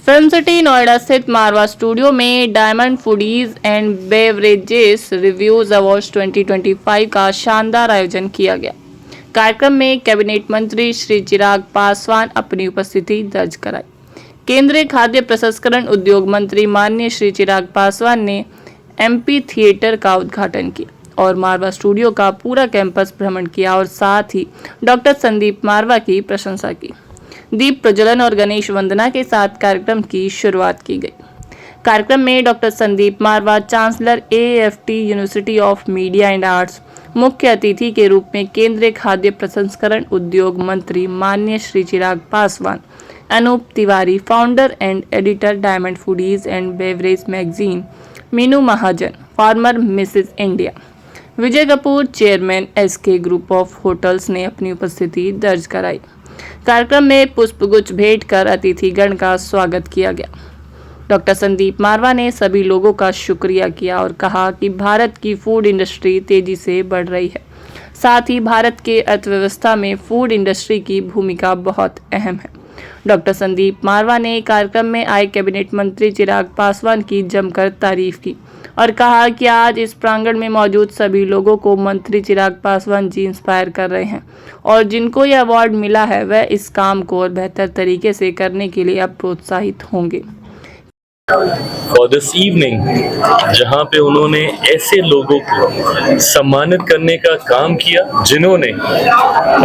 Film city Noida स्थित मारवा studio में diamond foodies and beverages reviews awards 2025 का शानदार आयोजन किया गया। कार्यक्रम में कैबिनेट मंत्री श्री चिराग पासवान अपनी उपस्थिति दर्ज कराई। केंद्रीय खाद्य प्रसंस्करण उद्योग मंत्री माननीय श्री चिराग पासवान ने एमपी थिएटर का उद्घाटन किया और मारवा स्टूडियो का पूरा कैंपस भ्रमण किया और साथ ही डॉक्टर संदीप मारवा की प्रशंसा की। दीप प्रज्वलन और गणेश वंदना के साथ कार्यक्रम की शुरुआत की गई। कार्यक्रम में doctor Sandeep Marwah, chancellor AAFT university of media and arts, मुख्य अतिथि के रूप में केंद्रीय खाद्य प्रसंस्करण उद्योग मंत्री माननीय Shri Chirag Paswan, Anoop Tiwari, founder and editor diamond foodies and beverage magazine, Meenu Mahajan, former Mrs India, Vijay Kapoor, chairman SK group of hotels ने अपनी उपस्थिति दर्ज कराई। कार्यक्रम में पुष्पगुच्छ भेंट कर अतिथिगण का स्वागत किया गया। डॉक्टर संदीप मारवा ने सभी लोगों का शुक्रिया किया और कहा कि भारत की फूड इंडस्ट्री तेजी से बढ़ रही है। साथ ही भारत के अर्थव्यवस्था में फूड इंडस्ट्री की भूमिका बहुत अहम है। डॉक्टर संदीप मारवा ने कार्यक्रम में आए कैबिनेट मंत्री चिराग पासवान की जमकर तारीफ की और कहा कि आज इस प्रांगण में मौजूद सभी लोगों को मंत्री चिराग पासवान जी इंस्पायर कर रहे हैं और जिनको यह अवार्ड मिला है वह इस काम को और बेहतर तरीके से करने के लिए अब प्रोत्साहित होंगे। फॉर दिस इवनिंग, जहां पे उन्होंने ऐसे लोगों को सम्मानित करने का काम किया जिन्होंने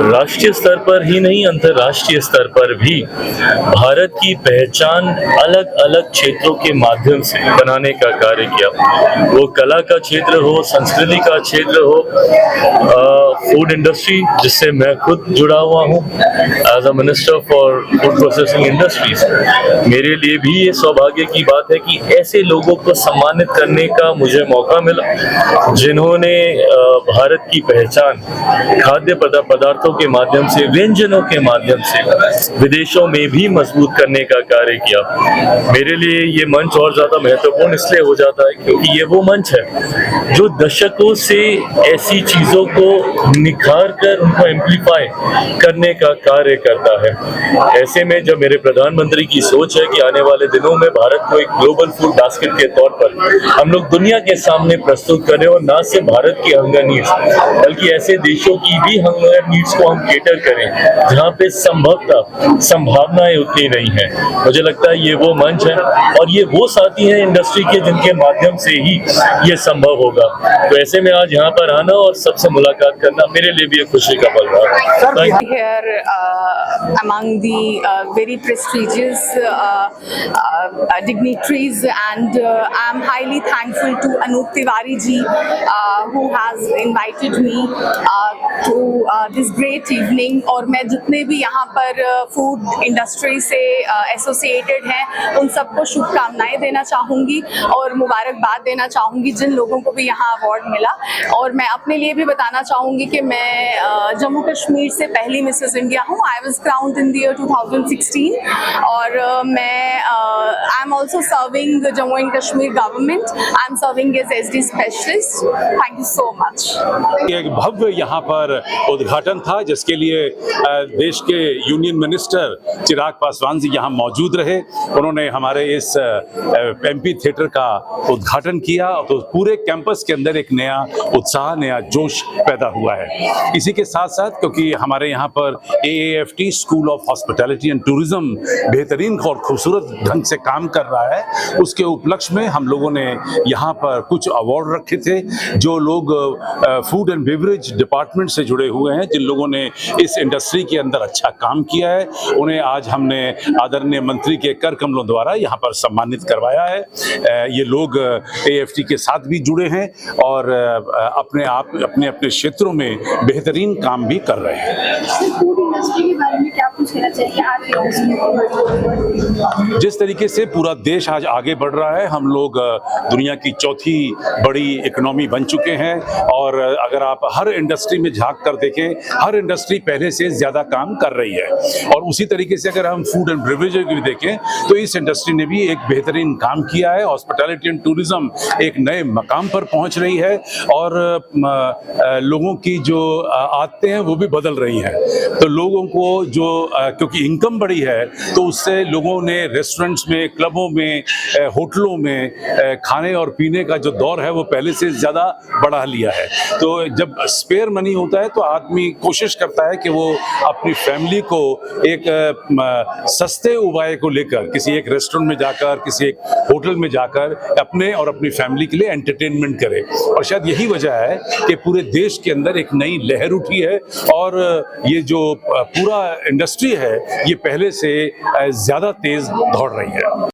राष्ट्रीय स्तर पर ही नहीं अंतर्राष्ट्रीय स्तर पर भी भारत की पहचान अलग अलग क्षेत्रों के माध्यम से बनाने का कार्य किया। वो कला का क्षेत्र हो, संस्कृति का क्षेत्र हो, फूड इंडस्ट्री जिससे मैं खुद जुड़ा हुआ हूँ as a minister for food processing industries. मेरे लिए भी ये सौभाग्य की बात है कि ऐसे लोगों को सम्मानित करने का मुझे मौका मिला जिन्होंने भारत की पहचान खाद्य पदार्थों के माध्यम से, व्यंजनों के माध्यम से विदेशों में भी मजबूत करने का कार्य किया। मेरे लिए ये मंच और ज्यादा महत्वपूर्ण इसलिए हो जाता है क्योंकि ये वो मंच है जो दशकों से ऐसी चीजों को निखार कर उनको एम्प्लीफाई करने का कार्य करता है। ऐसे में जब मेरे प्रधानमंत्री की सोच है कि आने वाले दिनों में भारत को एक ग्लोबल फूड बास्केट के तौर पर हम लोग दुनिया के सामने प्रस्तुत करें और ना सिर्फ भारत की हंगर नीड्स बल्कि ऐसे देशों की भी हंगर नीड्स को हम केटर करें जहां पे संभवतः संभावनाएं उतनी नहीं है। मुझे लगता है ये वो मंच है और ये वो साथी हैं इंडस्ट्री के जिनके माध्यम से ही ये संभव होगा। तो ऐसे में आज यहाँ पर आना और सबसे मुलाकात करना मेरे लिए भी एक खुशी का पल रहा। Here among the very prestigious dignitaries, and I'm highly thankful to Anup Tiwari ji who has invited me to this great evening। और मैं जितने भी यहाँ पर फूड इंडस्ट्री से एसोसिएटेड हैं उन सबको शुभकामनाएं देना चाहूँगी और मुबारकबाद देना चाहूँगी जिन लोगों को भी यहाँ अवार्ड मिला। और मैं अपने लिए भी बताना चाहूँगी कि मैं जम्मू कश्मीर से पहली मिसेस इंडिया हूँ। I was crowned in the year 2016 और मैं I am also serving Jammu and Kashmir government. I am serving as SD specialist. Thank you so much. एक भव्य यहाँ पर उद्घाटन था जिसके लिए देश के यूनियन मिनिस्टर चिराग पासवान जी यहाँ मौजूद रहे। उन्होंने हमारे इस MP थिएटर का उद्घाटन किया तो पूरे कैंपस के अंदर एक नया उत्साह, नया जोश पैदा हुआ है। इसी के साथ साथ क्योंकि हमारे यहाँ पर AAFT school of hospitality and tourism बेहतरीन और खूबसूरत ढंग से काम कर रहा है, उसके उपलक्ष्य में हम लोगों ने यहाँ पर कुछ अवार्ड रखे थे। जो लोग फूड एंड बेवरेज डिपार्टमेंट से जुड़े हुए हैं, जिन लोगों ने इस इंडस्ट्री के अंदर अच्छा काम किया है, उन्हें आज हमने आदरणीय मंत्री के कर कमलों द्वारा यहाँ पर सम्मानित करवाया है। ये लोग AAFT के साथ भी जुड़े हैं और अपने अपने क्षेत्रों में बेहतरीन काम भी कर रहे हैं। फूड इंडस्ट्री के बारे में क्या कुछ कहना चाहिए आज? जिस तरीके से पूरा देश आज आगे बढ़ रहा है, हम लोग दुनिया की चौथी बड़ी इकोनॉमी बन चुके हैं और अगर आप हर इंडस्ट्री में झांक कर देखें, हर इंडस्ट्री पहले से ज्यादा काम कर रही है। और उसी तरीके से अगर हम फूड एंड बेवरेज भी देखें तो इस इंडस्ट्री ने भी एक बेहतरीन काम किया है। हॉस्पिटैलिटी एंड टूरिज्म एक नए मकाम पर पहुंच रही है और लोगों की जो आदतें हैं वो भी बदल रही हैं। तो लोगों को जो क्योंकि इनकम बढ़ी है तो उससे लोगों ने रेस्टोरेंट्स में, क्लबों में, होटलों में खाने और पीने का जो दौर है वो पहले से ज़्यादा बढ़ा लिया है। तो जब स्पेयर मनी होता है तो आदमी कोशिश करता है कि वो अपनी फैमिली को एक सस्ते उपाय को लेकर किसी एक रेस्टोरेंट में जाकर, किसी एक होटल में जाकर अपने और अपनी फैमिली के लिए एंटरटेनमेंट करे। और शायद यही वजह है कि पूरे देश के अंदर एक नई लहर उठी है और ये जो पूरा इंडस्ट्री है ये पहले से ज़्यादा तेज दौड़ रही है।